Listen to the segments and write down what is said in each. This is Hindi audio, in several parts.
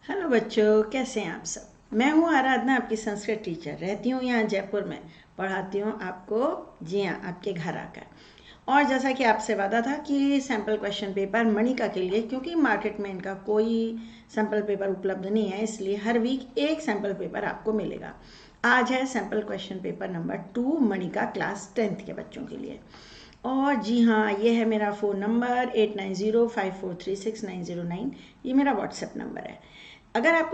हेलो बच्चों, कैसे हैं आप सब। मैं हूं आराधना, आपकी संस्कृत टीचर। रहती हूं यहाँ जयपुर में, पढ़ाती हूं आपको। जी हाँ, आपके घर आकर। और जैसा कि आपसे वादा था कि सैम्पल क्वेश्चन पेपर मणिका के लिए, क्योंकि मार्केट में इनका कोई सैम्पल पेपर उपलब्ध नहीं है, इसलिए हर वीक एक सैम्पल पेपर आपको मिलेगा। आज है sample question paper number 2 Manika class 10th के बच्चों के लिए। और जी हाँ, ये है मेरा फ़ोन नंबर 8905436909। ये मेरा व्हाट्सएप नंबर है। अगर आप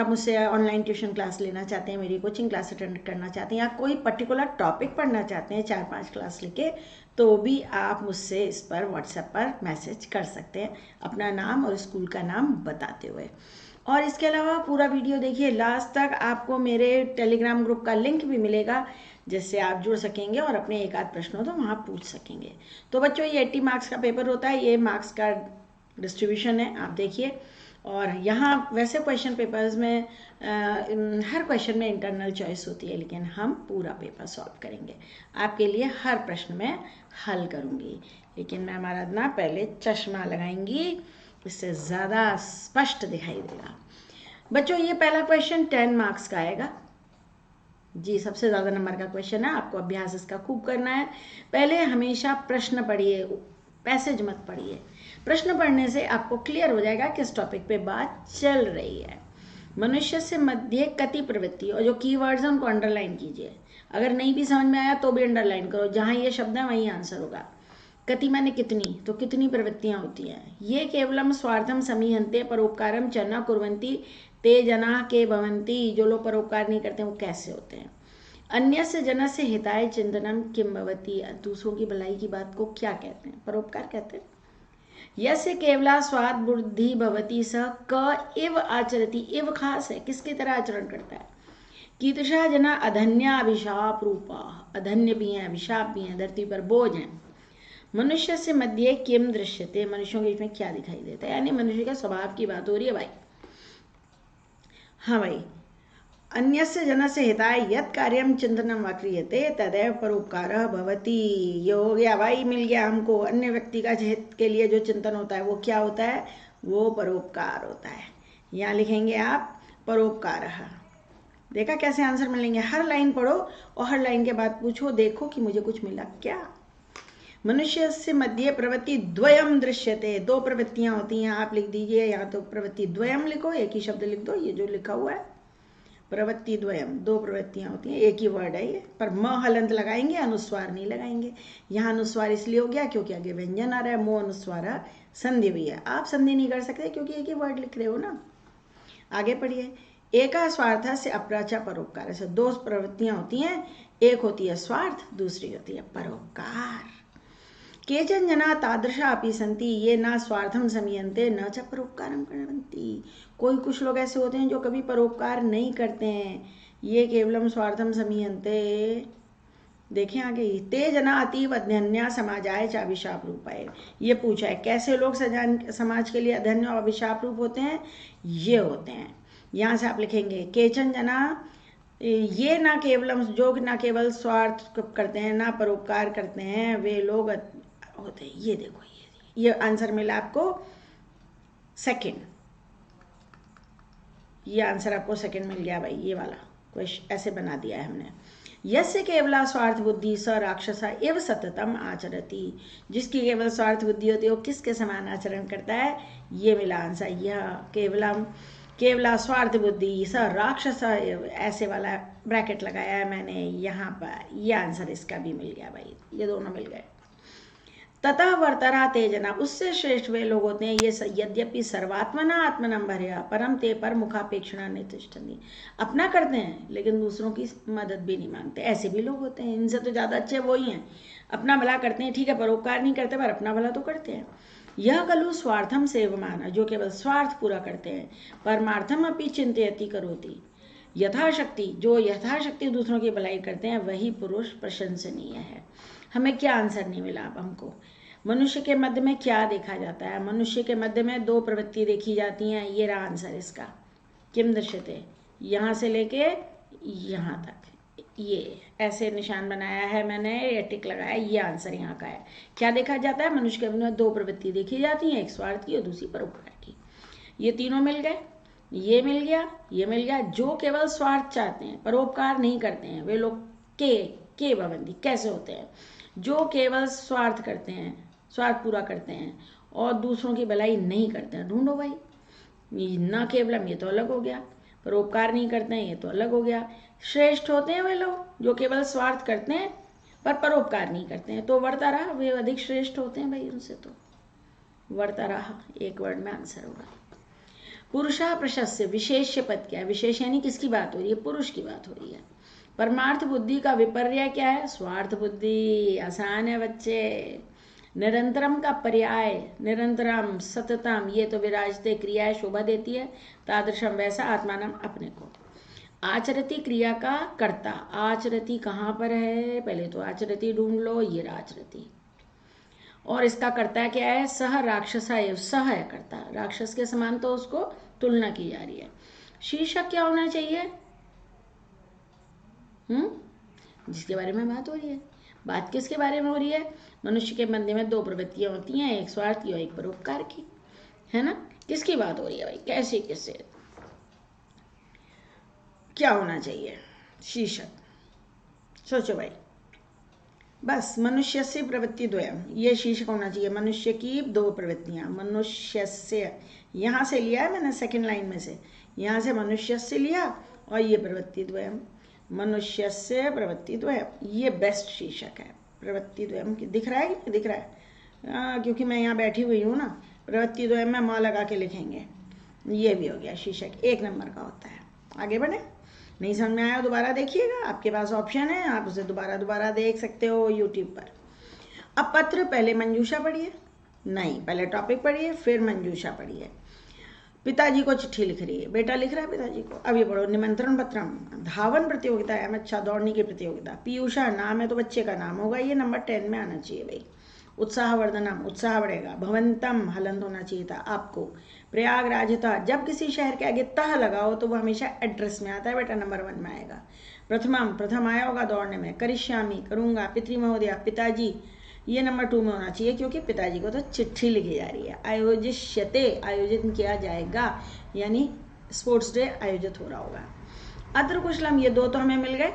मुझसे ऑनलाइन ट्यूशन क्लास लेना चाहते हैं, मेरी कोचिंग क्लास अटेंड करना चाहते हैं, या कोई पर्टिकुलर टॉपिक पढ़ना चाहते हैं 4-5 क्लास लेके, तो भी आप मुझसे इस पर व्हाट्सएप पर मैसेज कर सकते हैं, अपना नाम और स्कूल का नाम बताते हुए। और इसके अलावा पूरा वीडियो देखिए लास्ट तक, आपको मेरे टेलीग्राम ग्रुप का लिंक भी मिलेगा, जिससे आप जुड़ सकेंगे और अपने एक आध प्रश्न हो तो वहाँ पूछ सकेंगे। तो बच्चों, ये 80 मार्क्स का पेपर होता है, ये मार्क्स का डिस्ट्रीब्यूशन है, आप देखिए। और यहाँ वैसे क्वेश्चन पेपर्स में हर क्वेश्चन में इंटरनल चॉइस होती है, लेकिन हम पूरा पेपर सॉल्व करेंगे। आपके लिए हर प्रश्न में हल करूँगी, लेकिन मैम आराधना पहले चश्मा लगाएंगी, इससे ज़्यादा स्पष्ट दिखाई देगा। बच्चों, ये पहला क्वेश्चन 10 मार्क्स का आएगा। जी, सबसे ज़्यादा नंबर का क्वेश्चन है, आपको अभ्यास इसका खूब करना है। पहले हमेशा प्रश्न पढ़िए, पैसेज मत पढ़िए। प्रश्न पढ़ने से आपको क्लियर हो जाएगा किस टॉपिक पे बात चल रही है। मनुष्य से मध्य कति प्रवृत्ति, और जो कीवर्ड्स हैं उनको अंडरलाइन कीजिए। अगर नहीं भी समझ में आया तो भी अंडरलाइन करो, जहाँ ये शब्द है वहीं आंसर होगा। कति माने कितनी, तो कितनी प्रवृत्तियां होती हैं। ये केवलम स्वार्थम समीहन्ते परोपकारम च न कुर्वन्ति ते जना के भवन्ति। जो लोग परोपकार नहीं करते वो कैसे होते हैं। अन्यस्य जनस्य हिताय चिंतनम किम भवति। दूसरों की भलाई की बात को क्या कहते हैं, परोपकार कहते हैं। यस्य केवला स्वाद बुद्धि भवति स क इव आचरति। इव खास है, किसकी तरह आचरण करता है। कीदृशा जना अधन्या अभिशाप रूपा। अधन्य भी हैं, अभिशाप भी हैं, धरती पर बोझ हैं। मनुष्य से मध्य किम दृश्यते। मनुष्यों के बीच में क्या दिखाई देता है, यानी मनुष्य के स्वभाव की बात हो रही है भाई। हाँ भाई, अन्यस्य जनस्य हिताय यत् कार्यम चिंतनम वा क्रियते तदैव परोपकारः भवति। ये हो गया भाई, मिल गया हमको। अन्य व्यक्ति का हित के लिए जो चिंतन होता है वो क्या होता है, वो परोपकार होता है। यहाँ लिखेंगे आप परोपकारः। देखा कैसे आंसर मिलेंगे। हर लाइन पढ़ो और हर लाइन के बाद पूछो, देखो कि मुझे कुछ मिला क्या। मनुष्य से मध्य प्रवृत्ति द्वयम दृश्यते। दो प्रवृत्तियां होती हैं, आप लिख दीजिए, या तो प्रवृत्ति द्वयम लिखो, एक ही शब्द लिख दो, ये जो लिखा हुआ है प्रवृत्ति द्वयम। दो प्रवृत्तियां होती हैं, एक ही वर्ड है ये, पर म हलंत लगाएंगे, अनुस्वार नहीं लगाएंगे। यहाँ अनुस्वार इसलिए हो गया क्योंकि आगे व्यंजन आ रहा है। मो अनुस्वार संधि भी है, आप संधि नहीं कर सकते क्योंकि एक ही वर्ड लिख रहे हो ना। आगे पढ़िए। एका स्वार्थ से अपराचा परोपकार। से दो प्रवृत्तियां होती हैं, एक होती है स्वार्थ, दूसरी होती है परोपकार। केचन जना तादृशा अपि सन्ति ये ना स्वार्थम समीयन्ते न च परोपकारम कुर्वन्ति। कोई कुछ लोग ऐसे होते हैं जो कभी परोपकार नहीं करते हैं। ये केवलम स्वार्थम समीयन्ते। देखें आगे, ते जना अतीव अधन्या समाजाय च अभिशाप रूपाय। ये पूछा है कैसे लोग समाज के लिए अधन्य और अभिशाप रूप होते हैं। ये होते हैं, यहाँ से आप लिखेंगे केचन जना। ये ना केवलम, जो ना केवल स्वार्थ करते हैं ना परोपकार करते हैं, वे लोग होते हैं। ये देखो, ये आंसर मिला आपको सेकंड। ये आंसर आपको सेकंड मिल गया भाई, ये वाला क्वेश्चन ऐसे बना दिया है हमने। यस्य केवला स्वार्थ बुद्धि स राक्षसा एव सततम आचरती। जिसकी केवल स्वार्थ बुद्धि होती है वो किसके समान आचरण करता है, ये मिला आंसर। यह केवला स्वार्थ बुद्धि स राक्षस, ऐसे वाला ब्रैकेट लगाया है मैंने यहाँ पर। ये आंसर इसका भी मिल गया भाई, ये दोनों मिल गए। ततः वर्तरा तेजना, उससे श्रेष्ठ वे लोग होते हैं ये यद्यपि सर्वात्मना आत्मनम भरया परम ते पर मुखापेक्षणा नितिष्ठन्ति। अपना करते हैं लेकिन दूसरों की मदद भी नहीं मांगते, ऐसे भी लोग होते हैं। इनसे तो ज़्यादा अच्छे वो ही हैं, अपना भला करते हैं, ठीक है, परोपकार नहीं करते पर अपना भला तो करते हैं। यह खलु स्वार्थम सेवमाना, जो केवल स्वार्थ पूरा करते हैं। परमार्थम अपि चिंतयति करोति, यथाशक्ति, जो यथाशक्ति दूसरों की भलाई करते हैं वही पुरुष प्रशंसनीय है। हमें क्या आंसर नहीं मिला अब हमको। मनुष्य के मध्य में क्या देखा जाता है, मनुष्य के मध्य में दो प्रवृत्ति देखी जाती हैं। ये रहा आंसर इसका, किम दृश्यते, यहाँ से लेके यहाँ तक ये ऐसे निशान बनाया है मैंने, ये टिक लगाया, ये आंसर यहाँ का है। क्या देखा जाता है, मनुष्य के मध्य में दो प्रवृत्ति देखी जाती हैं, एक स्वार्थ की और दूसरी परोपकार की। ये तीनों मिल गए। ये मिल गया, ये मिल गया। जो केवल स्वार्थ चाहते हैं, परोपकार नहीं करते हैं, वे लोग के भवंती कैसे होते हैं? जो केवल स्वार्थ करते हैं, स्वार्थ पूरा करते हैं और दूसरों की भलाई नहीं करते हैं। ढूंढो भाई, न केवलम ये तो अलग हो गया, परोपकार नहीं करते हैं ये तो अलग हो गया। श्रेष्ठ होते हैं वे लोग जो केवल स्वार्थ करते हैं पर परोपकार नहीं करते हैं, तो वर्ता रहा, वे अधिक श्रेष्ठ होते हैं भाई उनसे। तो वर्ता रहा एक वर्ड में आंसर होगा। पुरुषा प्रशस्य, विशेष्य पद क्या है? विशेष यानी किसकी बात हो रही है? पुरुष की बात हो रही है। परमार्थ बुद्धि का विपर्य क्या है? स्वार्थ बुद्धि। आसान है बच्चे। निरंतरम का पर्याय, निरंतरम, सततम, ये तो विराजते क्रिया शोभा देती है। तादृशम, वैसा, आत्मानम, अपने को। आचरती क्रिया का कर्ता। आचरती कहाँ पर है? पहले तो आचरती ढूंढ लो, ये आचरती। और इसका कर्ता क्या है? सह राक्षसाय, सह है कर्ता, राक्षस के समान, तो उसको तुलना की जा रही है। शीर्षक क्या होना चाहिए? जिसके बारे में बात हो रही है। बात किसके बारे में हो रही है? मनुष्य के मध्य में दो प्रवृत्तियां होती हैं, एक स्वार्थ की और एक परोपकार की, है ना? किसकी बात हो रही है भाई? कैसे किससे, क्या होना चाहिए शीर्षक? सोचो भाई। बस, मनुष्य से प्रवृत्ति द्वयम, ये शीर्षक होना चाहिए। मनुष्य की दो प्रवृत्तियां। मनुष्य से, यहाँ से लिया है मैंने सेकंड लाइन में से, यहाँ से मनुष्य से लिया और ये प्रवृत्ति द्वयम, मनुष्य से प्रवृत्ति द्वयम, ये बेस्ट शीर्षक है। प्रवृत्ति द्वयम दिख रहा है कि दिख रहा है? क्योंकि मैं यहाँ बैठी हुई हूँ ना, प्रवृत्ति द्वयम में माँ लगा के लिखेंगे। ये भी हो गया शीर्षक, 1 नंबर का होता है। आगे बढ़े। नहीं समझ में आया दोबारा देखिएगा, आपके पास ऑप्शन है, आप उसे दोबारा देख सकते हो यूट्यूब पर। अब पत्र, पहले मंजूषा पढ़िए, नहीं पहले टॉपिक पढ़िए फिर मंजूषा पढ़िए। पिताजी को चिट्ठी लिख रही है, बेटा लिख रहा है पिताजी को। अब ये पढ़ो, निमंत्रण पत्रम, धावन प्रतियोगिता है, अच्छा दौड़ने की प्रतियोगिता। पीयूषा नाम है तो बच्चे का नाम होगा, ये नंबर 10 में आना चाहिए भाई। उत्साहवर्धनम, उत्साह बढ़ेगा। भवंतम, हलंत होना चाहिए था आपको। प्रयागराज था, जब किसी शहर के आगे तह लगाओ तो वो हमेशा एड्रेस में आता है बेटा, नंबर 1 में आएगा। प्रथमम, प्रथम आया होगा दौड़ने में। करिष्यामी, करूंगा। पितृ महोदया, पिताजी, ये नंबर 2 में होना चाहिए क्योंकि पिताजी को तो चिट्ठी लिखी जा रही है। आयोजिष्यते, आयोजित किया जाएगा, यानी स्पोर्ट्स डे आयोजित हो रहा होगा। अत्र कुशलम, ये 2 तो हमें मिल गए।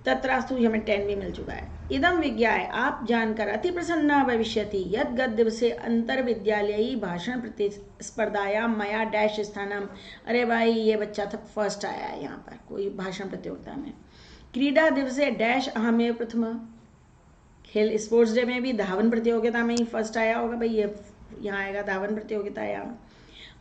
तत्रास्तु, हमें 10 भी मिल चुका है। इदम विज्ञाय, आप जानकर अति प्रसन्न भविष्यति यद गत दिवसे अंतर विद्यालयी भाषण प्रतिस्पर्धायाम मया डैश स्थानम। अरे भाई ये बच्चा था फर्स्ट आया है यहाँ पर कोई भाषण प्रतियोगिता में। क्रीडा दिवसे डैश अहमेव प्रथम, खेल स्पोर्ट्स डे में भी धावन प्रतियोगिता में ही फर्स्ट आया होगा भाई, ये यहाँ आएगा धावन प्रतियोगिता यहाँ।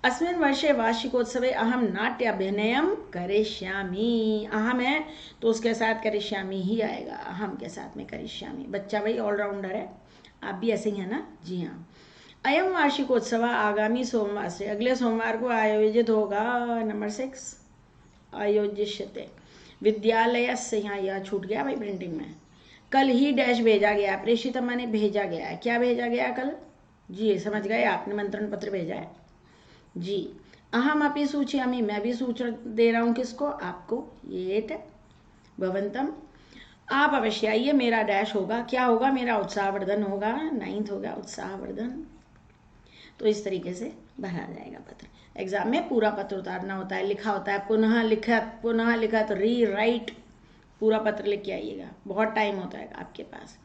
अस्मिन् वर्षे वार्षिकोत्सवे अहम नाट्य अभिनयम करिष्यामि, अहम है तो उसके साथ करिष्यामि ही आएगा, अहम के साथ में करिष्यामि। बच्चा भाई ऑलराउंडर है, आप भी ऐसे ही है ना? जी हाँ। अयम वार्षिकोत्सव आगामी सोमवार से, अगले सोमवार को आयोजित होगा। नंबर 6, आयोजिष्यते। विद्यालय से, यहाँ यह छूट गया भाई प्रिंटिंग में। कल ही डैश भेजा गया, प्रेषित माने भेजा गया है। क्या भेजा गया कल? जी समझ गए आप, निमंत्रण पत्र भेजा है जी। अहम अपनी सूचयामि, मैं भी सूचना दे रहा हूँ, किसको? आपको। ये 8 है। भवंतम, आप अवश्य आइए, मेरा डैश होगा, क्या होगा? मेरा उत्साहवर्धन होगा, 9th होगा उत्साहवर्धन। तो इस तरीके से भरा जाएगा पत्र। एग्जाम में पूरा पत्र उतारना होता है, लिखा होता है, पुनः लिखत, री राइट, पूरा पत्र लिख के आइएगा, बहुत टाइम होता है आपके पास।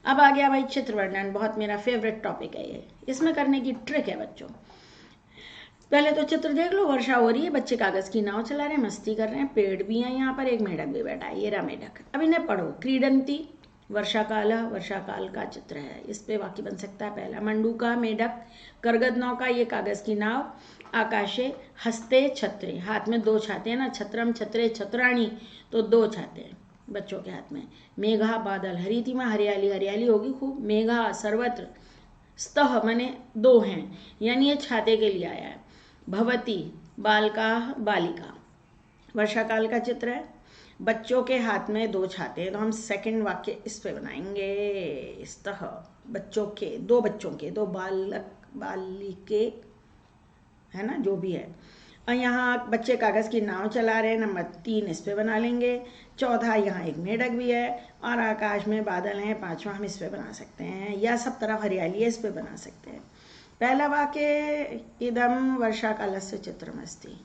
अब आ गया भाई चित्र वर्णन, बहुत मेरा फेवरेट टॉपिक है ये। इसमें करने की ट्रिक है बच्चों। पहले तो चित्र देख लो, वर्षा हो रही है, बच्चे कागज की नाव चला रहे हैं, मस्ती कर रहे हैं, पेड़ भी हैं यहाँ पर, एक मेढक भी बैठा है, ये रहा मेढक। अब इन्हें पढ़ो। क्रीडंती, वर्षा काल का चित्र है, इस पे वाक्य बन सकता है पहला। मंडूका, मेढक। करगद नौका, ये कागज की नाव। आकाशे, हस्ते छत्रे, हाथ में 2 छाते हैं ना, छत्रम छत्रे छत्राणी, तो 2 छाते हैं बच्चों के हाथ में। मेघा, बादल। हरितिमा, हरियाली, हरियाली होगी खूब। मेघा, सर्वत्र। स्तः माने 2 हैं, यानी ये छाते के लिए आया है। भवती, बालका, बालिका। वर्षा काल का चित्र है, बच्चों के हाथ में 2 छाते हैं, तो हम सेकंड वाक्य इस पे बनाएंगे। स्तः, बच्चों के, 2 बच्चों के, 2 बालक बालिके, है ना, जो भी है। और यहाँ बच्चे कागज़ की नाव चला रहे हैं, नंबर 3 इस पे बना लेंगे। चौथा, यहाँ एक मेढक भी है और आकाश में बादल हैं, 5वां हम इस पे बना सकते हैं, या सब तरफ हरियाली है, इस पे बना सकते हैं। पहला वाक्य, इदम वर्षा कालस्य चित्रमस्ति,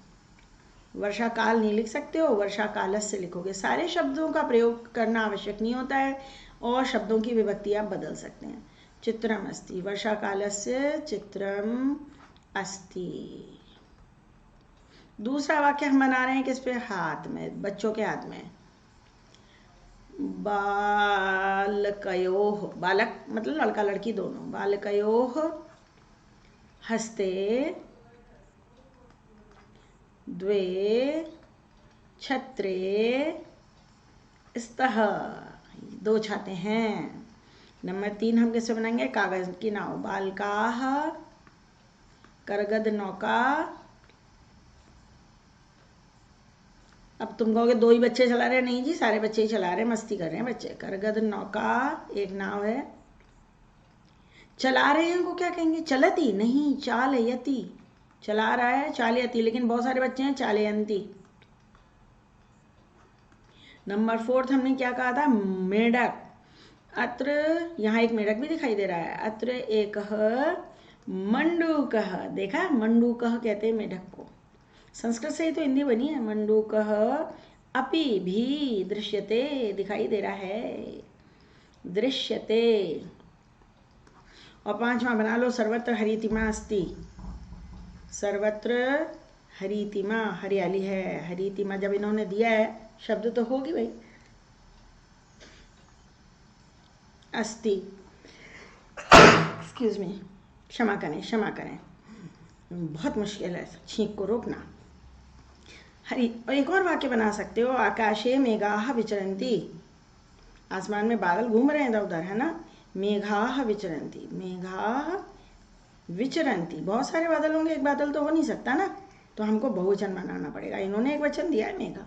वर्षा काल नहीं लिख सकते हो, वर्षा कालस्य लिखोगे। सारे शब्दों का प्रयोग करना आवश्यक नहीं होता है और शब्दों की विभक्ति आप बदल सकते हैं। चित्रम अस्ति, वर्षा कालस्य चित्रम अस्ति। दूसरा वाक्य हम बना रहे हैं किस पे, हाथ में, बच्चों के हाथ में। बालकयोः, बालक मतलब लड़का लड़की दोनों, बालकयोः हस्ते द्वे छत्रे स्तः, दो छाते हैं। नंबर 3 हम कैसे बनाएंगे, कागज की नाव, बालकाः करगद नौका। अब तुम कहोगे 2 ही बच्चे चला रहे हैं, नहीं जी सारे बच्चे ही चला रहे हैं, मस्ती कर रहे हैं बच्चे। करगद नौका एक नाव है, चला रहे हैं को क्या कहेंगे, चलती नहीं, चालयति, चला रहा है चालयति, लेकिन बहुत सारे बच्चे हैं, चालयंती। नंबर 4 हमने क्या कहा था, मेढक। अत्र, यहाँ एक मेढक भी दिखाई दे रहा है, अत्र एक मंडूकः, देखा मंडूकः कहते हैं मेढक को, संस्कृत से ही तो हिंदी बनी है। मंडूकः अपि भी दृश्यते, दिखाई दे रहा है, दृश्यते। और 5वां बना लो, सर्वत्र हरितिमा अस्ति, सर्वत्र हरितिमा, हरियाली है, हरितिमा जब इन्होंने दिया है शब्द तो होगी भाई, अस्ति, एक्सक्यूज मी, क्षमा करें क्षमा करें, बहुत मुश्किल है छींक को रोकना। हरि, और एक और वाक्य बना सकते हो, आकाशे मेघाः विचरन्ति, आसमान में बादल घूम रहे हैं इधर उधर, है ना। मेघाः विचरन्ति, मेघाः विचरन्ति, बहुत सारे बादल होंगे, एक बादल तो हो नहीं सकता ना, तो हमको बहुवचन बनाना पड़ेगा। इन्होंने एक वचन दिया है मेघा,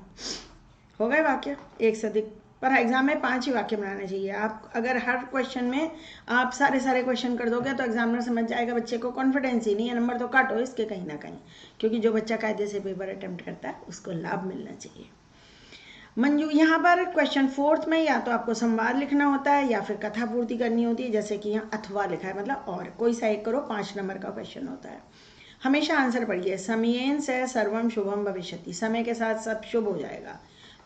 हो गए वाक्य, एक से अधिक। पर एग्जाम में 5 ही वाक्य बनाने चाहिए। आप अगर हर क्वेश्चन में आप सारे क्वेश्चन कर दोगे तो एग्जामिनर समझ जाएगा बच्चे को कॉन्फिडेंस ही नहीं है, नंबर तो काटो इसके कहीं ना कहीं, क्योंकि जो बच्चा कायदे से पेपर अटेम्प्ट करता है उसको लाभ मिलना चाहिए। मंजू, यहाँ पर क्वेश्चन 4 में या तो आपको संवाद लिखना होता है या फिर कथा पूर्ति करनी होती है, जैसे कि यहाँ अथवा लिखा है, मतलब और कोई सा एक करो, 5 नंबर का क्वेश्चन होता है। हमेशा आंसर पढ़िए, समयेन से सर्वम शुभम भविष्यति, समय के साथ सब शुभ हो जाएगा।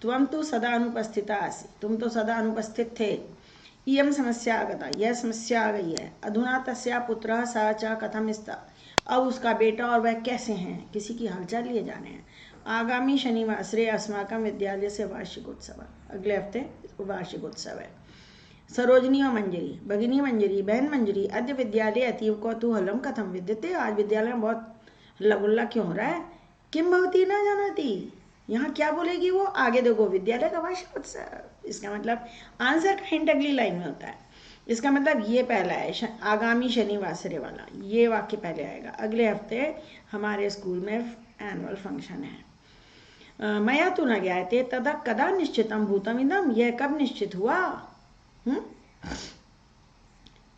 त्वं तु सदा अनुपस्थिता आसि, तुम तो सदा अनुपस्थित थे। इयं समस्या आगता, यह समस्या आ गई है। अधुना तस्या पुत्रः सा च कथम स्तः, अब उसका बेटा और वह कैसे हैं, किसी की हालचाल लिए जाने हैं। आगामी शनिवासरे अस्माकं विद्यालय से वार्षिकोत्सव, अगले हफ्ते वार्षिकोत्सव है। सरोजनी और मंजरी, भगिनी मंजरी, बहन मंजरी, अद्य विद्यालय अतीव कौतूहलम कथम विद्यते, आज विद्यालय में बहुत हल्ला क्यों हो रहा है। किम भवती न जानाति, यहाँ क्या बोलेगी वो, आगे देखो, विद्यालय का वार्षिकोत्सव, इसका मतलब आंसर का हिंट अगली लाइन में होता है। इसका मतलब ये पहला है, आगामी शनिवासरे वाला, ये वाक्य पहले आएगा। अगले हफ्ते हमारे स्कूल में एनुअल फंक्शन है। मया तु न ज्ञायते तदा कदा निश्चितम भूतम इदम, यह कब निश्चित हुआ।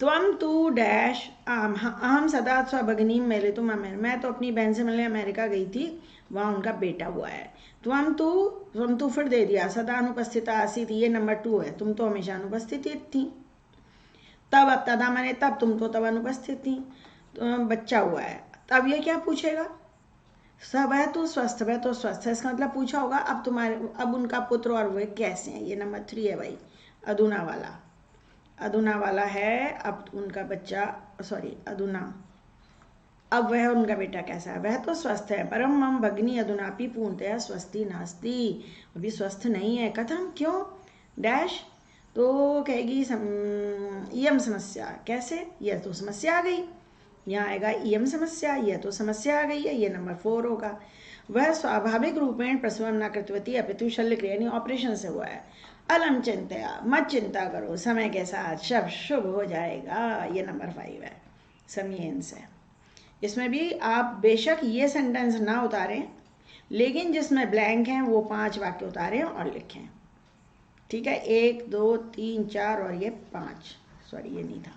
त्वं तु डैश अहम सदा स्वभगिनीं मेलितुम् अमेरिका, मैं तो अपनी बहन से मिलने अमेरिका गई थी, वहाँ उनका बेटा हुआ है। त्वं तु फिर दे दिया, सदा अनुपस्थिता आसीत, ये नंबर 2 है, तुम तो हमेशा अनुपस्थित थी। तब, अब तदा माने तब, तुम तो तब अनुपस्थित थी, तो बच्चा हुआ है। तब ये क्या पूछेगा, सब है तो स्वस्थ, वह तो स्वस्थ है, इसका मतलब पूछा होगा अब तुम्हारे, अब उनका पुत्र और वे कैसे हैं, ये नंबर 3 है भाई, अधुना वाला, अधुना वाला है, अब उनका बच्चा, सॉरी अधुना, अब वह उनका बेटा कैसा है, वह तो स्वस्थ है। परम मम भगिनी अधुनापि पूर्णतया स्वस्थी नास्ति, अभी स्वस्थ नहीं है। कथम, क्यों, डैश, तो कहेगी इयम समस्या, कैसे, यह तो समस्या आ गई, यहाँ आएगा इयम समस्या, यह तो समस्या आ गई है, ये नंबर 4 होगा। वह स्वाभाविक रूपेण प्रसवम न कृतवती अपितु शल्यक्रिया, यानी ऑपरेशन से हुआ है। अलम चिंतया, मत चिंता करो, समय के साथ सब शुभ हो जाएगा, ये नंबर 5 है, समयेन से। इसमें भी आप बेशक ये सेंटेंस ना उतारें, लेकिन जिसमें ब्लैंक हैं वो 5 वाक्य उतारें और लिखें, ठीक है। 1 2 3 4 और ये 5, सॉरी ये नहीं था,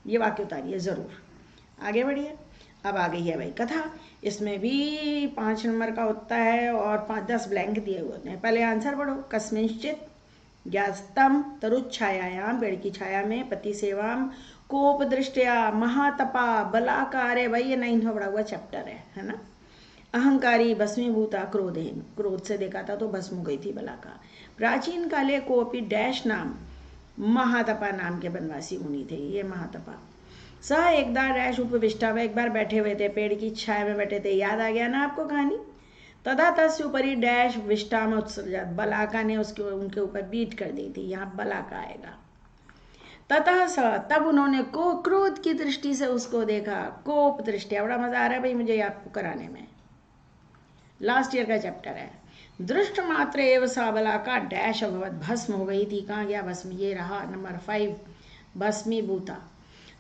ये वाक्य उतारिए ज़रूर। आगे बढ़िए, अब आ गई है भाई कथा, इसमें भी 5 नंबर का होता है और 5-10 ब्लैंक दिए हुए होते हैं। पहले आंसर पढ़ो, कस्मिंश्चित ज्ञास्तम तरुच्छायायाम, पेड़ की छाया में, पति सेवाम, कोप दृष्टया, महातपा, बलाकारे, भाई ये 9वां पढ़ा हुआ चैप्टर है ना। अहंकारी भस्मीभूता क्रोधेन, क्रोध से देखा था तो भस्म हो गई थी बलाका। प्राचीन काले कोपी डैश नाम, महातपा नाम के बनवासी मुनि थे ये महातपा। स एकदा डैश उपविष्टा, वह एक बार बैठे हुए थे, पेड़ की छाया में बैठे थे। याद आ गया ना आपको कहानी। तदा तस्य उपरि डैश विष्टाम उत्सर्जात, बलाका ने उनके ऊपर बीट कर दी थी, यहाँ बलाका आएगा। ततः स, तब उन्होंने को क्रोध की दृष्टि से उसको देखा, कोप दृष्टि। बड़ा मजा आ रहा है भाई मुझे आपको कराने में, लास्ट ईयर का चैप्टर है। दृष्ट मात्र एवं सा बलाका डैश अभवत, भस्म हो गई थी। कहाँ गया भस्म, ये रहा नंबर 5, भस्मीभूता।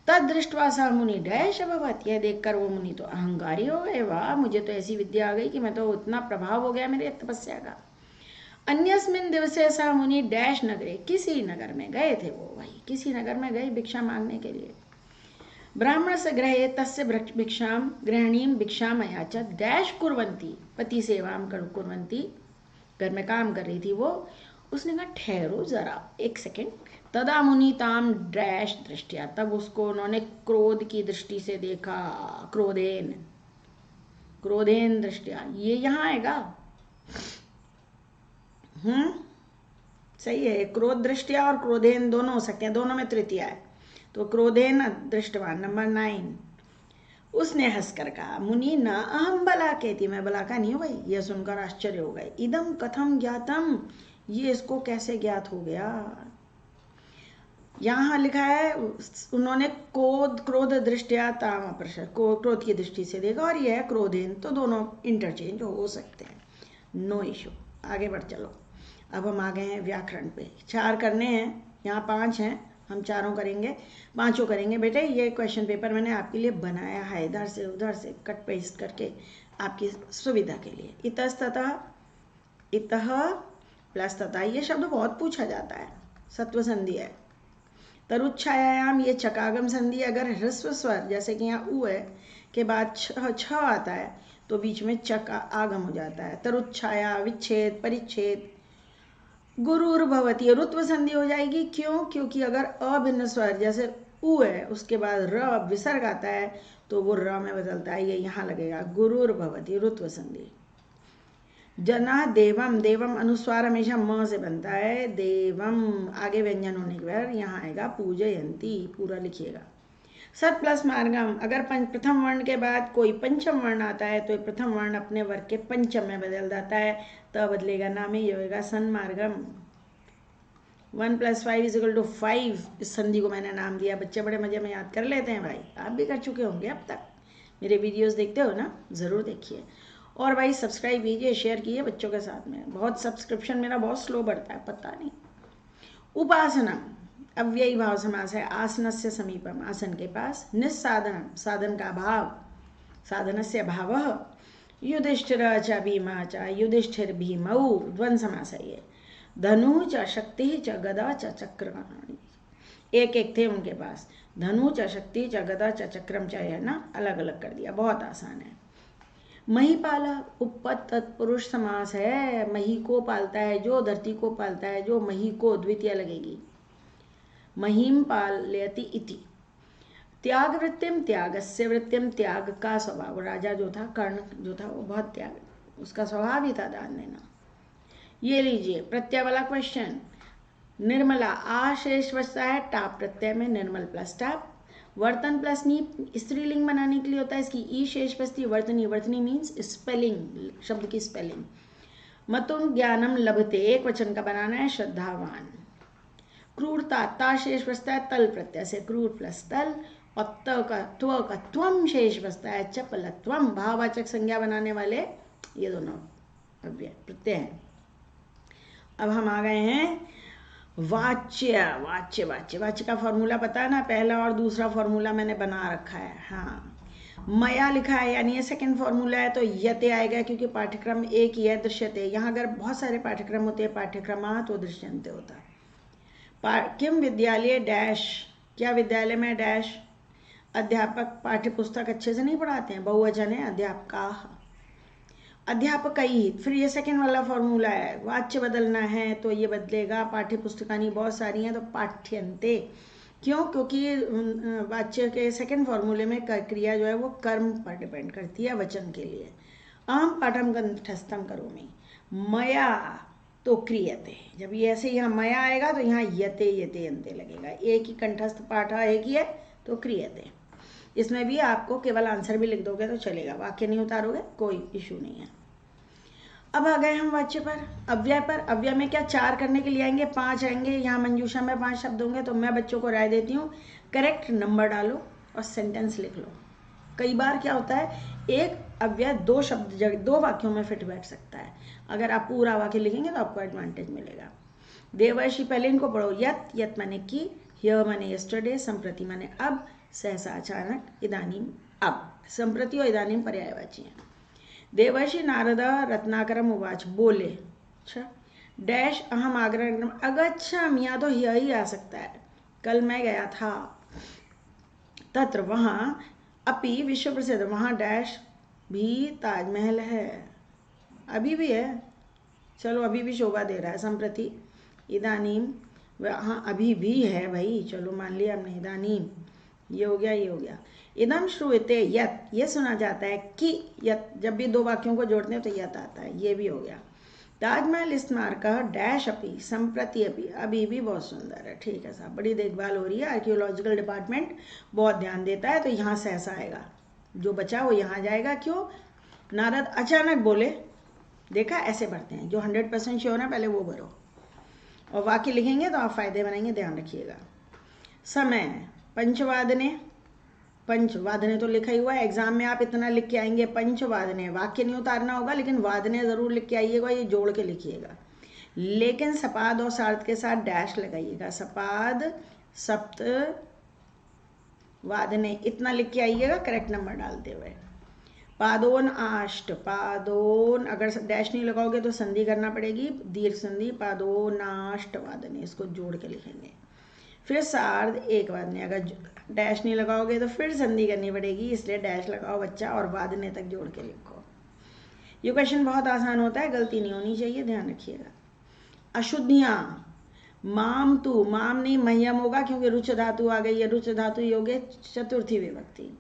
तद दृष्टवा सा मुनि डैश अभवत, यह देखकर वो मुनि तो अहंकारी हो गए। वाह, मुझे तो ऐसी विद्या आ गई कि मैं तो इतना प्रभाव हो गया मेरे तपस्या का। अन्यस्मिन दिवसे सा मुनि डैश नगरे, किसी नगर में गए थे वो, भाई किसी नगर में गए भिक्षा मांगने के लिए। ब्राह्मण से ग्रहे तस्य भिक्षाम गृहणीम भिक्षाम अयाचत डैश कुर्वंती, पति सेवाम कुर्वंती, घर में काम कर रही थी वो। उसने कहा ठहरो जरा एक सेकेंड। तदा मुनि ताम डैश दृष्टिया, तब उसको उन्होंने क्रोध की दृष्टि से देखा, क्रोधेन, क्रोधेन दृष्टिया, ये यहाँ आएगा। सही है, क्रोध दृष्टिया और क्रोधेन दोनों हो सकते हैं, दोनों में तृतीया है। तो क्रोधेन दृष्टवान नंबर 9। उसने हंसकर कहा, मुनि न अहम बला कहती, मैं बला का नहीं हूं भाई। यह सुनकर आश्चर्य हो गए। इदम कथम ज्ञातम, ये इसको कैसे ज्ञात हो गया। यहाँ लिखा है उन्होंने क्रोध दृष्टिया ताम प्रशय, क्रोध की दृष्टि से देखा, और यह क्रोधेन, तो दोनों इंटरचेंज हो सकते हैं, नो इशू। आगे बढ़ चलो। अब हम आ गए हैं व्याकरण पे। 4 करने हैं, यहाँ 5 हैं, हम चारों करेंगे, 5 करेंगे बेटे। ये क्वेश्चन पेपर मैंने आपके लिए बनाया है, इधर से उधर से कट पेस्ट करके आपकी सुविधा के लिए। इतस्ततः, इतः प्लस तथा, ये शब्द बहुत पूछा जाता है, सत्व संधि है। तरुच्छायाम, ये चकागम संधि। अगर ह्रस्व स्वर जैसे कि यहाँ उ है के बाद छ आता है तो बीच में चक आगम हो जाता है। तरुच्छाया, विच्छेद, परिच्छेद। गुरुर्भवती, रुत्व संधि हो जाएगी। क्यों? क्योंकि अगर अभिन्न स्वर जैसे उ है उसके बाद र विसर्ग आता है तो वो र में बदलता है, ये यहाँ लगेगा। गुरुर्भवती, रुत्व संधि। जना देवम, देवम अनुस्वार हमेशा म से बनता है। देवम आगे व्यंजन होने के बाद यहाँ आएगा पूजयंती, पूरा लिखिएगा। सत प्लस मार्गम, अगर प्रथम वर्ण के बाद कोई पंचम वर्ण आता है तो प्रथम वर्ण अपने वर्ग के पंचम में बदल जाता है, तो बदलेगा नाम ही होगा सन्मार्गम। 1 + 5 = 5, इस संधि को मैंने नाम दिया। बच्चे बड़े मजे में याद कर लेते हैं भाई, आप भी कर चुके होंगे अब तक, मेरे वीडियोस देखते हो ना, ज़रूर देखिए। और भाई सब्सक्राइब कीजिए, शेयर कीजिए बच्चों के साथ में। बहुत सब्सक्रिप्शन मेरा बहुत स्लो बढ़ता है, पता नहीं। उपासना, अव्ययी भाव समास है। आसनस्य समीपम, आसन के पास। निस्साधनम, साधन का भाव, साधनस्य भावः। युधिष्ठिर च भीमा च, युधिष्ठिर भीमौ, द्वंद्व समास है ये। धनु च शक्ति च गदा च चक्रम, एक एक थे उनके पास। धनु च शक्ति च गदा च चक्रम च, है ना, अलग अलग कर दिया, बहुत आसान है। महीपाला, उपपद तत्पुरुष समास है। मही को पालता है, जो धरती को पालता है, जो मही को, द्वितीय लगेगी। महीम पालयति इति। त्याग वृत्तिम, त्यागस्य वृत्तिम, त्याग का स्वभाव। राजा जो था, कर्ण जो था, वो बहुत त्याग, उसका स्वभाव ही था दान देना। ये लीजिए प्रत्यय वाला क्वेश्चन। निर्मला, आ शेष बचता है टाप प्रत्यय में, निर्मल प्लस टाप। वर्तन प्लस नी स्त्रीलिंग बनाने के लिए होता है, इसकी ई शेष बचती है, वर्तनी। वर्तनी मीन्स स्पेलिंग, शब्द की स्पेलिंग। मतुन ज्ञानम लभते, एक वचन का बनाना है, श्रद्धावान। क्रूरता, ता शेष बचता है तल प्रत्यय से, क्रूर प्लस तल। और त्व का त्वम शेष बचता है, चपलत्वम। भाववाचक संज्ञा बनाने वाले ये दोनों प्रत्यय हैं। अब हम आ गए हैं वाच्य। वाच्य वाच्य वाच्य का फॉर्मूला पता है ना, पहला और दूसरा फॉर्मूला मैंने बना रखा है। हाँ, मया लिखा है, यानी ये सेकंड फॉर्मूला है, तो यते आएगा, क्योंकि पाठ्यक्रम एक ही है। दृश्यते, यहाँ अगर बहुत सारे पाठ्यक्रम होते हैं, पाठ्यक्रमा, तो दृश्यन्ते होता है। किम विद्यालय डैश, क्या विद्यालय में डैश। अध्यापक पाठ्य पुस्तक अच्छे से नहीं पढ़ाते हैं, बहुवचन है अध्यापका। अध्यापक ही, फिर ये सेकंड वाला फॉर्मूला है। वाच्य बदलना है तो ये बदलेगा, पाठ्य पुस्तकानी बहुत सारी हैं तो पाठ्यन्ते। क्यों? क्योंकि वाच्य के सेकंड फॉर्मूले में क्रिया जो है वो कर्म पर डिपेंड करती है, वचन के लिए। अहम पाठम कंठस्थम करोमि, मया तो क्रियते, जब ये ऐसे यहाँ मया आएगा तो यहाँ यते यते अंते लगेगा, एक ही कंठस्थ पाठ एक ही है तो क्रियते। इसमें भी आपको केवल आंसर भी लिख दोगे तो चलेगा, वाक्य नहीं उतारोगे कोई इशू नहीं है। अब आ गए हम वाच्य पर, अव्यय पर। अव्यय में क्या 4 करने के लिए आएंगे, 5 आएंगे। यहाँ मंजूषा में 5 शब्द होंगे, तो मैं बच्चों को राय देती हूँ करेक्ट नंबर डालो और सेंटेंस लिख लो। कई बार क्या होता है, एक अव्यय 2 शब्द 2 वाक्यों में फिट बैठ सकता है। अगर आप पूरा वाक्य लिखेंगे तो आपको एडवांटेज मिलेगा। देवर्षि, पहले इनको पढ़ो। यत, यत माने की, ह्य माने यस्टरडे, संप्रति माने अब, सहसा अचानक, इदानीम अब। संप्रति और इदानीम पर्यायवाची हैं। देवर्षि नारद रत्नाकरम उवाच, बोले। अच्छा, डैश अहम आग्रह, अगच्छम, यहाँ तो यही आ सकता है। कल मैं गया था, तत्र वहाँ, अपि विश्व प्रसिद्ध, वहाँ डैश भी ताजमहल है, अभी भी है, चलो अभी भी शोभा दे रहा है। संप्रति इदानीम, वहाँ अभी भी है भाई, चलो मान लिया हमने। इदानीम ये हो गया, ये हो गया। इदम श्रूयते यत, ये सुना जाता है कि यत, जब भी 2 वाक्यों को जोड़ते हैं तो यत आता है, ये भी हो गया। ताजमहल स्मारक डैश अपी, संप्रति अपी, अभी भी बहुत सुंदर है। ठीक है साहब, बड़ी देखभाल हो रही है, आर्कियोलॉजिकल डिपार्टमेंट बहुत ध्यान देता है, तो यहाँ से ऐसा आएगा, जो बचा वो यहाँ जाएगा। क्यों? नारद अचानक बोले, देखा ऐसे भरते हैं, जो 100% श्योर है पहले वो भरो, और वाक्य लिखेंगे तो आप फायदे बनेंगे, ध्यान रखिएगा। समय, पंचवादने, पंचवादने तो लिखा ही हुआ है, एग्जाम में आप इतना लिख के आएंगे, पंचवादने, वाक्य नहीं उतारना होगा लेकिन वादने जरूर लिख के आइएगा, ये जोड़ के लिखिएगा। लेकिन सपाद और सार्थ के साथ डैश लगाइएगा, सपाद सप्त वादने, इतना लिख के आइएगा करेक्ट नंबर डालते हुए। पादोन आष्ट, पादोन, अगर डैश नहीं लगाओगे तो संधि करना पड़ेगी, दीर्घ संधि, पादोनाष्ट वादने, इसको जोड़ के लिखेंगे। फिर सार्ध एक वादने, अगर डैश नहीं लगाओगे तो फिर संधि करनी पड़ेगी, इसलिए डैश लगाओ बच्चा और वादने तक जोड़ के लिखो। ये क्वेश्चन बहुत आसान होता है, गलती नहीं होनी चाहिए, ध्यान रखिएगा। अशुद्धियां, माम तू, माम नहीं मह्यम होगा क्योंकि रुच धातु आ गई है, रुच धातु योगे चतुर्थी विभक्ति।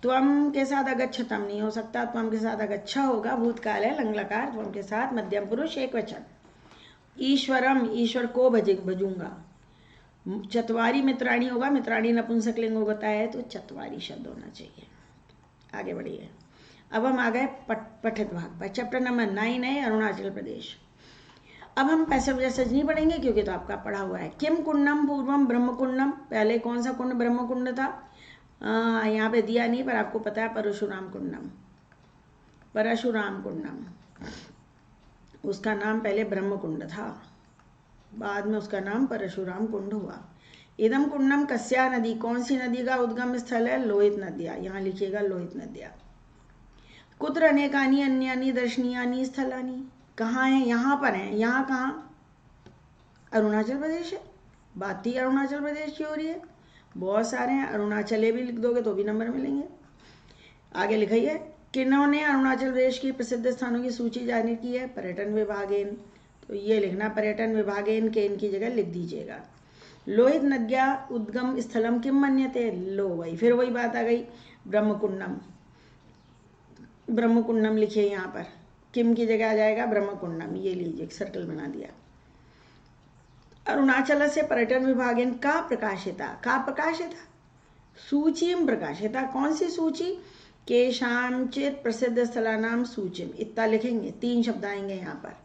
त्वम के साथ अगच्छतम नहीं हो सकता, त्वम के साथ अगच्छा होगा, भूतकाल है, लंगलकार, त्वम के साथ मध्यम पुरुष एक वचन। ईश्वरम, ईश्वर को भजूंगा। चतवारी मित्राणी होगा, मित्राणी नपुंसकलिंग होता है तो चतवारी शब्द होना चाहिए। आगे बढ़िए। अब हम आ गए पठित भाग पर, चैप्टर नंबर 9 है अरुणाचल प्रदेश। अब हम पैसिव वॉइस नहीं पढ़ेंगे क्योंकि तो आपका पढ़ा हुआ है। किम कुंडम पूर्वम ब्रह्म कुंडम, पहले कौन सा कुंड ब्रह्म कुंड था, यहाँ पे दिया नहीं पर आपको पता है, परशुराम कुंडम, परशुराम कुंडम, उसका नाम पहले ब्रह्म कुंड था, बाद में उसका नाम परशुराम कुंड हुआ। इदम कुंडम कस्या नदी, कौन सी नदी का उद्गम स्थल है, लोहित नदिया, यहाँ लिखिएगा लोहित नदिया। कुत्र अनेकानी अन्यानी दर्शनीयानी स्थलानी, कहाँ है, यहाँ पर है, यहाँ कहाँ, अरुणाचल प्रदेश है, बात ही अरुणाचल प्रदेश की हो रही है, बहुत सारे हैं, अरुणाचले भी लिख दोगे तो भी नंबर मिलेंगे। आगे लिखिए, किन्होंने अरुणाचल प्रदेश की प्रसिद्ध स्थानों की सूची जारी की है, पर्यटन विभागेन, तो ये लिखना पर्यटन विभागेन के इनकी जगह लिख दीजिएगा। लोहित नद्या उद्गम स्थलम किम मन्यते, लो भाई फिर वही बात आ गई, ब्रह्मकुंडम, ब्रह्मकुंडम लिखिए यहाँ पर, किम की जगह आ जाएगा ब्रह्मकुंडम, ये लीजिए सर्कल बना दिया। अरुणाचल से पर्यटन विभागेन का प्रकाशिता सूची प्रकाशिता, कौन सी सूची, केशांचित प्रसिद्ध स्थलानाम सूचिम, इतना लिखेंगे, 3 शब्द आएंगे यहाँ पर,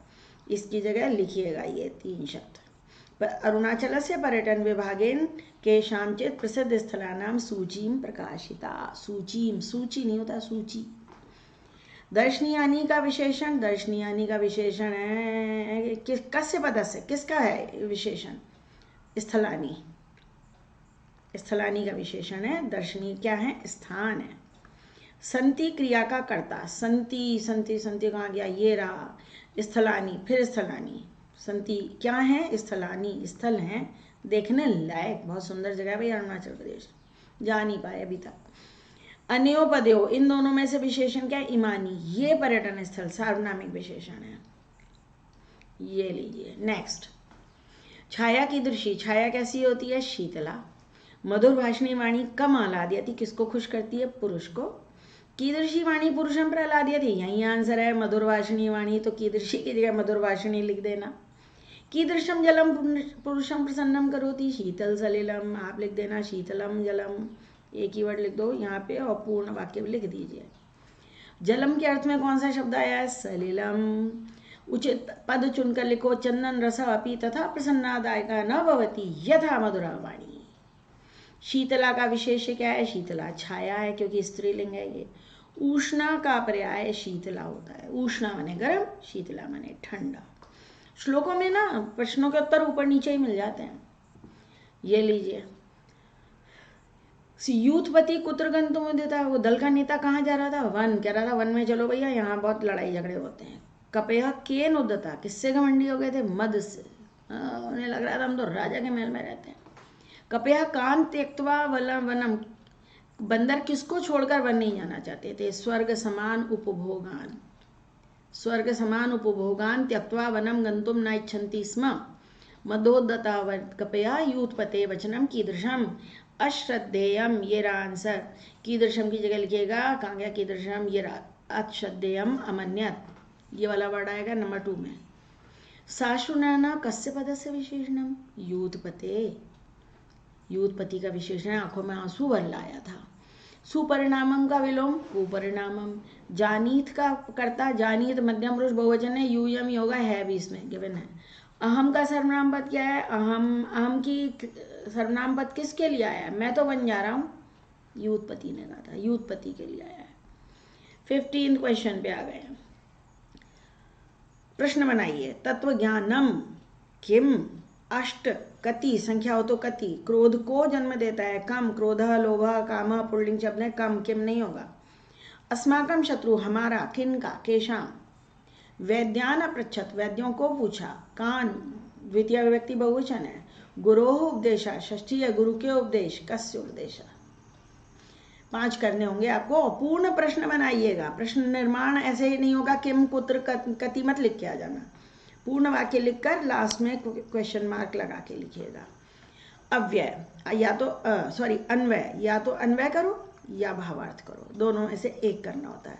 इसकी जगह लिखिएगा ये 3 शब्द। अरुणाचल से पर्यटन विभागेन केशांचित प्रसिद्ध स्थलानाम सूचीम प्रकाशिता, सूचीम, सूची नहीं होता सूची। दर्शनीयानी का विशेषण, दर्शनीयानी का विशेषण है कस्य पदस्य, किसका है विशेषण, स्थलानी, स्थलानी का विशेषण है, दर्शनी क्या है, स्थान है। संति क्रिया का कर्ता, संति संति संति कहाँ गया, ये रहा, स्थलानी, फिर स्थलानी, संति क्या है, स्थलानी, स्थल है, देखने लायक, बहुत सुंदर जगह है भाई अरुणाचल प्रदेश, जा नहीं पाए अभी तक। अन्योपदेयो, इन दोनों में से विशेषण क्या है, इमानी, ये पर्यटन स्थल सार्वनामिक विशेषण है, ये लीजिए। नेक्स्ट, छाया की दृष्टि, छाया कैसी होती है, शीतला। मधुर भाषणी वाणी कम आह्लादयति, किसको खुश करती है, पुरुष को। कीदृशी वाणी पुरुषम प्रहलादयति, यही आंसर है मधुरभाषिणी वाणी, तो कीदृशी की जगह मधुरभाषिणी लिख देना। कीदृशम जलम पुरुषम प्रसन्नम करोति, शीतल सलिलम, आप लिख देना शीतलम जलम, एक ही वर्ड लिख दो यहाँ पे और पूर्ण वाक्य लिख दीजिए। जलम के अर्थ में कौन सा शब्द आया है? सलिलम। उचित पद चुनकर लिखो। चंदन रस अपि तथा प्रसन्नादायका न भवति यथा मधुरा वाणी। शीतला का विशेष क्या है? शीतला छाया है, क्योंकि स्त्रीलिंग है ये। उष्णा का पर्याय शीतला होता है। उष्णा माने गर्म, शीतला माने ठंडा। श्लोकों में ना प्रश्नों के उत्तर ऊपर नीचे ही मिल जाते हैं। ये लीजिए, यूथपति कुत्र गंतुम उद्यता, वो दल का नेता कहाँ जा रहा था? वन। कह रहा था वन में चलो भैया, यहाँ बहुत लड़ाई झगड़े होते हैं। कपया केन उद्यता, किससे घमंडी हो गए थे? मद से। उन्हें लग रहा था हम तो राजा के महल में रहते हैं। कपया कान त्यक्त्वा वनम, बंदर किसको छोड़कर वन नहीं जाना चाहते थे? स्वर्ग समान उपभोगान, स्वर्ग समान उपभोगान त्यक्त्वा वनम गंतुम न इच्छन्ति स्म। मदोदता कपया यूथपते वचनम कीदृशम अश्रद्धेयम, ये रहा आंसर। कीदृशम की जगह लिखिएगा, कहाँ गया कीदृशम, ये रहा अश्रद्धेयम अमन्यत, ये वाला वर्ड आएगा नंबर 2 में। साशुनैना कस्य पदस्य विशेषणम, यूथपते, यूथपति का विशेषण, आंखों में आंसू भर लाया था। सुपरिणामम का विलोम कुपरिणामम। जानीत का कर्ता, जानीत मध्यम पुरुष बहुवचन है, यूयम योगा है भी इसमें गिवन है। अहम का सर्वनाम पद क्या है? अहम, अहम की सर्वनाम पद किसके लिए आया है? मैं तो बन जा रहा हूँ, यूथपति ने कहा था, यूथपति के लिए आया है। 15 क्वेश्चन पे आ गए। प्रश्न बनाइए। तत्व ज्ञानम किम अष्ट कति, संख्या हो तो कति, क्रोध को जन्म देता है? कम। क्रोध लोभ काम पुल्लिंग शब्द है, कम, किम नहीं होगा। अस्माकम शत्रु, हमारा, किनका, केशाम। वैद्यान अपृच्छत, वैद्यों को पूछा। कान द्वितीय विभक्ति बहुवचन है। गुरोह उपदेशा, षष्ठी है, गुरु के उपदेश। कस्य उपदेशा। 5 करने होंगे आपको। पूर्ण प्रश्न बनाइएगा। प्रश्न निर्माण ऐसे ही नहीं होगा किम कुत्र कति मत लिख के आ जाना। पूर्ण वाक्य लिखकर लास्ट में क्वेश्चन मार्क लगा के लिखिएगा। अव्यय या तो अन्वय, या तो अन्वय करो या भावार्थ करो, दोनों में से एक करना होता है।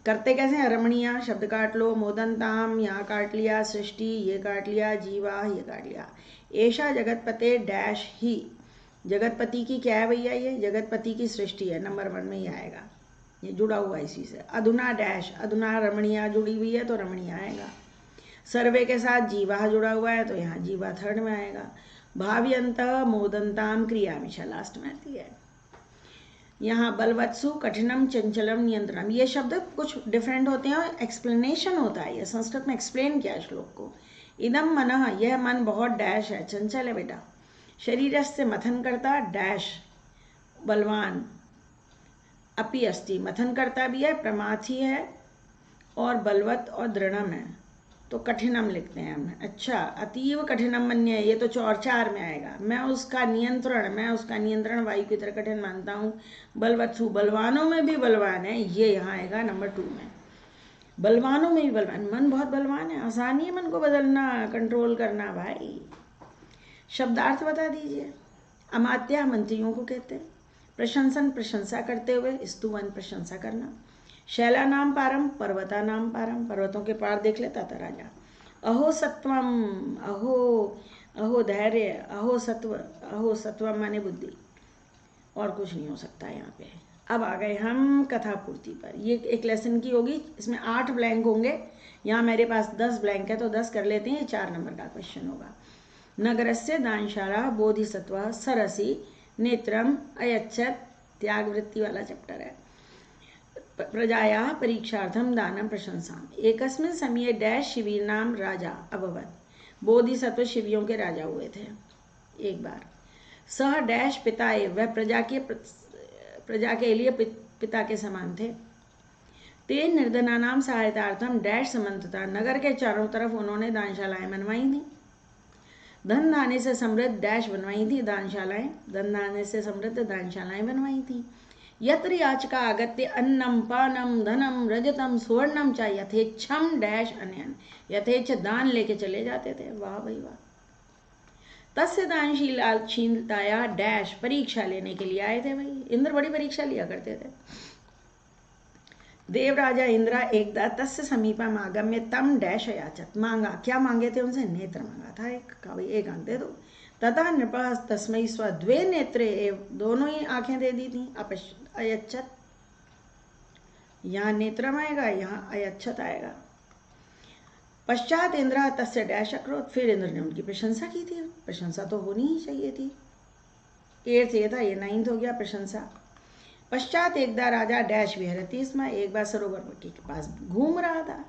करते कैसे हैं? रमणीय शब्द काट लो, मोदनताम यहाँ काट लिया, सृष्टि ये काट लिया, जीवा ये काट लिया। ऐशा जगतपते डैश ही, जगतपति की क्या है भैया? ये जगतपति की सृष्टि है, नंबर 1 में ही आएगा, ये जुड़ा हुआ इसी से। अधुना डैश, अधुना रमणीय जुड़ी हुई है तो रमणीय आएगा। सर्वे के साथ जीवा जुड़ा हुआ है तो यहाँ जीवा 3rd में आएगा। भाव्यंत मोदंताम क्रियामिशा लास्ट में आती है। यहाँ बलवत्सु कठिनम चंचलम नियंत्रणम, ये शब्द कुछ डिफरेंट होते हैं और एक्सप्लेनेशन होता है। ये संस्कृत में एक्सप्लेन किया श्लोक को। इदम मनः, यह मन बहुत डैश है, चंचल है बेटा। शरीर से मथन करता डैश बलवान, अपि अस्ति मथन करता भी है, प्रमाथी है और बलवत और दृढ़म है, तो कठिनम लिखते हैं हम। अच्छा, अतीव कठिनम मन्य, ये तो 4 में आएगा। मैं उसका नियंत्रण वायु की तरह कठिन मानता हूँ। बलवत्सु, बलवानों में भी बलवान है, ये यहाँ आएगा नंबर 2 में। बलवानों में भी बलवान, मन बहुत बलवान है, आसानी है मन को बदलना, कंट्रोल करना भाई। शब्दार्थ बता दीजिए। अमात्या मंत्रियों को कहते हैं। प्रशंसन, प्रशंसा करते हुए, स्तुवन प्रशंसा करना। शैला नाम पारम, पर्वता नाम पारम, पर्वतों के पार देख लेता था राजा। अहो सत्वम, अहो धैर्य, अहो सत्वम माने बुद्धि, और कुछ नहीं हो सकता यहाँ पे। अब आ गए हम कथा पूर्ति पर। ये एक लेसन की होगी, इसमें 8 ब्लैंक होंगे। यहाँ मेरे पास 10 ब्लैंक है तो 10 कर लेते हैं। 4 नंबर का क्वेश्चन होगा। नगरस्य दानशाला बोधिसत्व सरसी नेत्रम अयच्छत, त्यागवृत्ति वाला चैप्टर है। प्रजाया परीक्षार्थम दानम प्रशंसा। एकस्मिन् समये डैश शिवीर्नाम राजा अभवत्, बोधिसत्व शिवियों के राजा हुए थे एक बार। सह डैश पिताए, वह प्रजा के लिए पिता के समान थे। ते निर्धना नाम सहायतार्थम डैश समन्तता, नगर के चारों तरफ उन्होंने दानशालाएं बनवाई थी। धन धाने से समृद्ध डैश बनवाई थी दानशालाएं, धन धाने से समृद्ध दानशालाएं बनवाई थी। यत्र याचका आगत्य अन्नम पानम धनम रजतम सुवर्णम च यथेच्छम डैश अन्यन, यथेच्छ दान लेके चले जाते थे। वाह भाई वाह। तस्य दानशीलताया डैश, परीक्षा लेने के लिए आए थे भाई। इंद्र बड़ी परीक्षा लिया करते थे। देवराजा इंद्र एकदा तस्य समीपम आगम्य तम डैश याचत, मांगा, क्या मांगे थे उनसे? नेत्र मांगा था, एक आंख दे दो। तथा नृपः तस्मै स्वद्वे नेत्रे एव, दोनों ही आंखें दे दी थी। अयच्छत, यहाँ नेत्रम आएगा, यहाँ अयच्छत आएगा। पश्चात इंद्र तस्य डैश अक्रोध, फिर इंद्र ने उनकी प्रशंसा की थी। प्रशंसा तो होनी ही चाहिए थी, 8th ये था, ये 9th हो गया प्रशंसा। पश्चात एकदा राजा डैश विहरती स्म, एक बार सरोवर के पास घूम रहा था,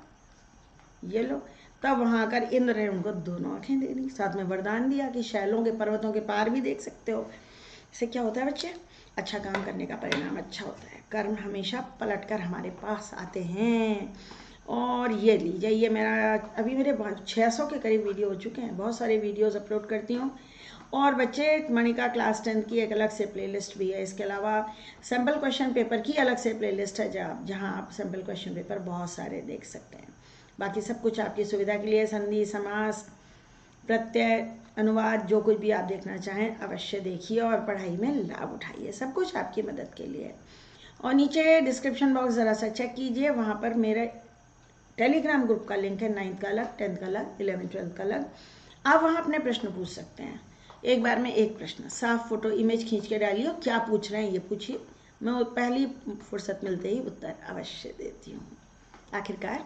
ये लो। तब वहां आकर इंद्र ने उनको दोनों आंखें दे दी, साथ में वरदान दिया कि शैलों के पर्वतों के पार भी देख सकते हो। इससे क्या होता है बच्चे? अच्छा काम करने का परिणाम अच्छा होता है, कर्म हमेशा पलट कर हमारे पास आते हैं। और ये लीजिए, ये मेरा अभी मेरे 600 के करीब वीडियो हो चुके हैं, बहुत सारे वीडियोस अपलोड करती हूँ। और बच्चे, मणिका क्लास 10 की एक अलग से प्लेलिस्ट भी है। इसके अलावा सैम्पल क्वेश्चन पेपर की अलग से प्लेलिस्ट है, जहाँ आप सैम्पल क्वेश्चन पेपर बहुत सारे देख सकते हैं। बाकी सब कुछ आपकी सुविधा के लिए, संधि, समास, प्रत्यय, अनुवाद, जो कुछ भी आप देखना चाहें अवश्य देखिए और पढ़ाई में लाभ उठाइए, सब कुछ आपकी मदद के लिए। और नीचे डिस्क्रिप्शन बॉक्स ज़रा सा चेक कीजिए, वहाँ पर मेरे टेलीग्राम ग्रुप का लिंक है, 9th का अलग, 10th का अलग, 11th 12th का अलग। आप वहाँ अपने प्रश्न पूछ सकते हैं, एक बार में एक प्रश्न, साफ फोटो इमेज खींच के डालिए, क्या पूछ रहे हैं ये पूछिए, मैं पहली फुर्सत मिलते ही उत्तर अवश्य देती हूँ। आखिरकार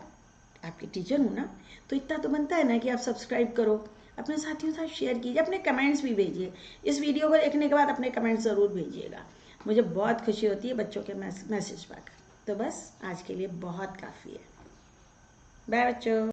आपकी टीचर हूँ ना, तो इतना तो बनता है ना कि आप सब्सक्राइब करो, अपने साथियों के साथ शेयर कीजिए, अपने कमेंट्स भी भेजिए। इस वीडियो को देखने के बाद अपने कमेंट्स ज़रूर भेजिएगा, मुझे बहुत खुशी होती है बच्चों के मैसेज पाकर। तो बस आज के लिए बहुत काफ़ी है। बाय बच्चों।